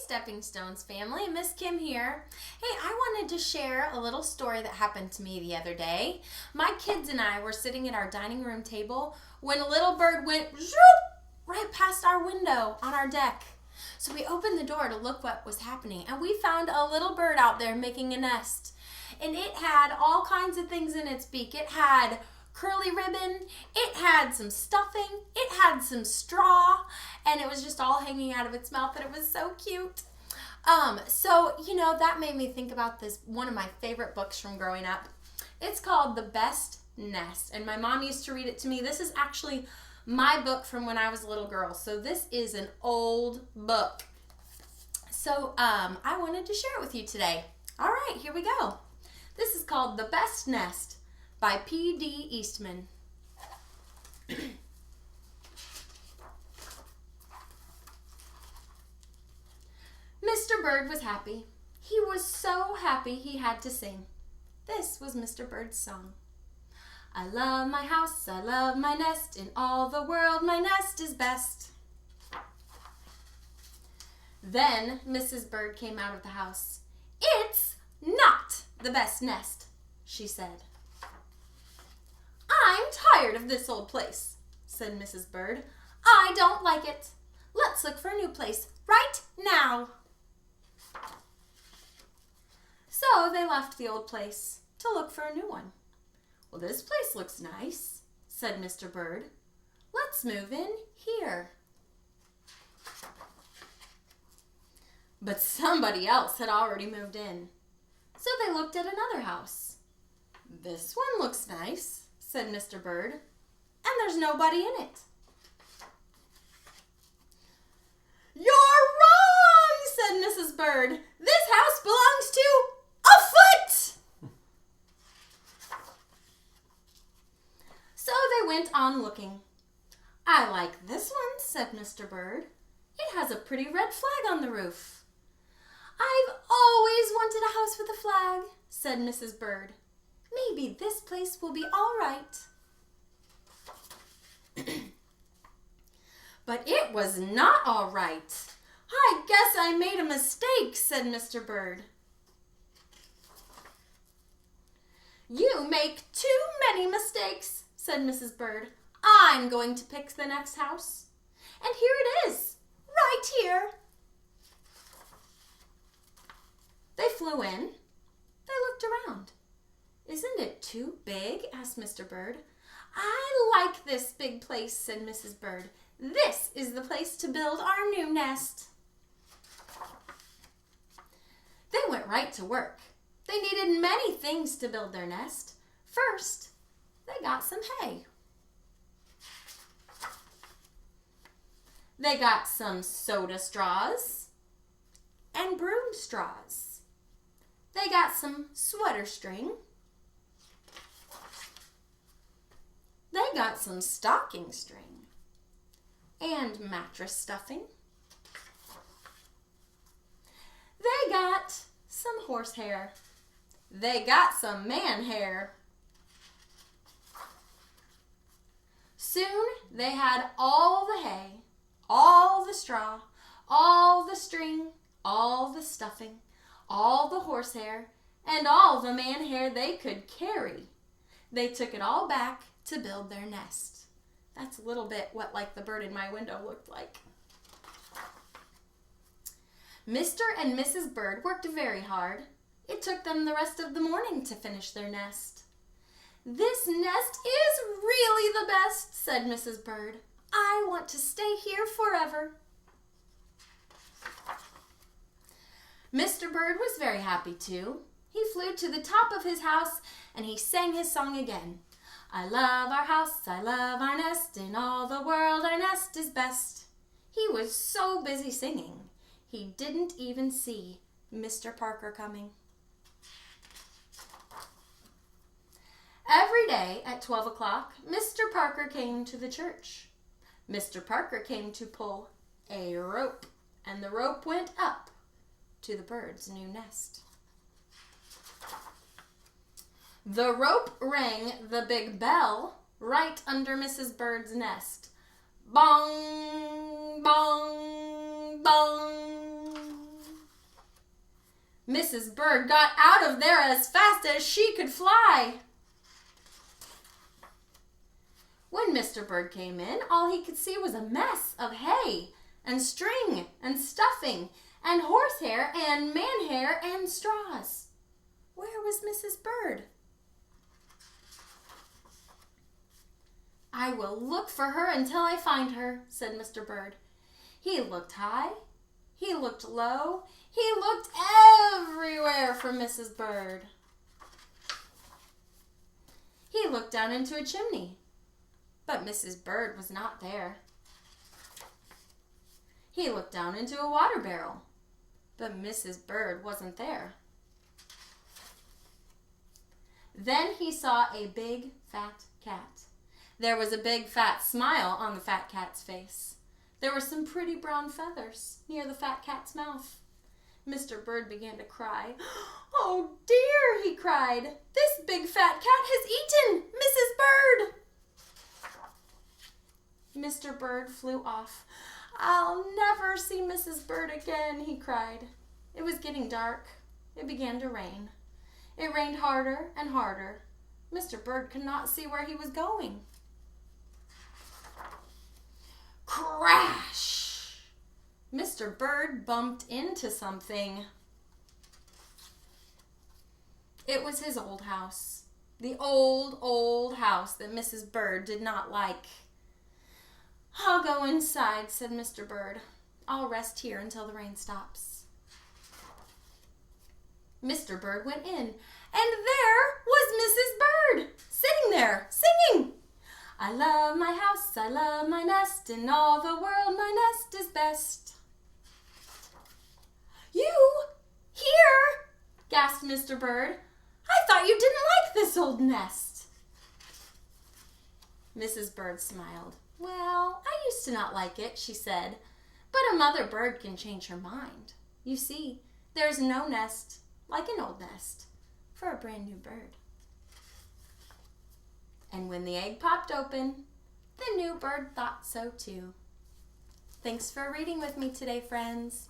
Stepping Stones family, Miss Kim here. Hey, I wanted to share a little story that happened to me the other day. My kids and I were sitting at our dining room table when a little bird went zoop right past our window on our deck. So we opened the door to look what was happening, and we found a little bird out there making a nest. And it had all kinds of things in its beak. It had curly ribbon, it had some stuffing, it had some straw, and it was just all hanging out of its mouth, and it was so cute. That made me think about this, one of my favorite books from growing up. It's called The Best Nest, and my mom used to read it to me. This is actually my book from when I was a little girl, so this is an old book. So I wanted to share it with you today. All right, here we go. This is called The Best Nest by P.D. Eastman. Mr. Bird was happy. He was so happy he had to sing. This was Mr. Bird's song. I love my house, I love my nest, in all the world my nest is best. Then Mrs. Bird came out of the house. It's not the best nest, she said. I'm tired of this old place, said Mrs. Bird. I don't like it. Let's look for a new place right now. So they left the old place to look for a new one. Well, this place looks nice, said Mr. Bird. Let's move in here. But somebody else had already moved in. So they looked at another house. This one looks nice, said Mr. Bird, and there's nobody in it. You're wrong, said Mrs. Bird. This house belongs to a foot. So they went on looking. I like this one, said Mr. Bird. It has a pretty red flag on the roof. I've always wanted a house with a flag, said Mrs. Bird. Maybe this place will be all right. But it was not all right. I guess I made a mistake, said Mr. Bird. You make too many mistakes, said Mrs. Bird. I'm going to pick the next house. And here it is, right here. They flew in. They looked around. Isn't it too big? Asked Mr. Bird. I like this big place, said Mrs. Bird. This is the place to build our new nest. They went right to work. They needed many things to build their nest. First, they got some hay. They got some soda straws and broom straws. They got some sweater string. They got some stocking string and mattress stuffing. They got some horsehair. They got some man hair. Soon they had all the hay, all the straw, all the string, all the stuffing, all the horsehair, and all the man hair they could carry. They took it all back to build their nest. That's a little bit what like the bird in my window looked like. Mr. and Mrs. Bird worked very hard. It took them the rest of the morning to finish their nest. This nest is really the best, said Mrs. Bird. I want to stay here forever. Mr. Bird was very happy too. He flew to the top of his house and he sang his song again. I love our house, I love our nest, in all the world our nest is best. He was so busy singing, he didn't even see Mr. Parker coming. Every day at 12 o'clock, Mr. Parker came to the church. Mr. Parker came to pull a rope, and the rope went up to the bird's new nest. The rope rang the big bell right under Mrs. Bird's nest. Bong, bong, bong. Mrs. Bird got out of there as fast as she could fly. When Mr. Bird came in, all he could see was a mess of hay and string and stuffing and horsehair and man hair and straws. Where was Mrs. Bird? "I will look for her until I find her," said Mr. Bird. He looked high, he looked low, he looked everywhere for Mrs. Bird. He looked down into a chimney, but Mrs. Bird was not there. He looked down into a water barrel, but Mrs. Bird wasn't there. Then he saw a big, fat cat. There was a big, fat smile on the fat cat's face. There were some pretty brown feathers near the fat cat's mouth. Mr. Bird began to cry. "Oh dear," he cried. "This big fat cat has eaten Mrs. Bird." Mr. Bird flew off. "I'll never see Mrs. Bird again," he cried. It was getting dark. It began to rain. It rained harder and harder. Mr. Bird could not see where he was going. Crash! Mr. Bird bumped into something. It was his old house. The old house that Mrs. Bird did not like. "I'll go inside," said Mr. Bird. "I'll rest here until the rain stops." Mr. Bird went in, and there was Mrs. Bird, sitting there, singing. "I love my house, I love my nest, in all the world my nest is best." "You here?" gasped Mr. Bird. "I thought you didn't like this old nest." Mrs. Bird smiled. "Well, I used to not like it," she said, "but a mother bird can change her mind. You see, there's no nest like an old nest for a brand new bird." And when the egg popped open, the new bird thought so too. Thanks for reading with me today, friends.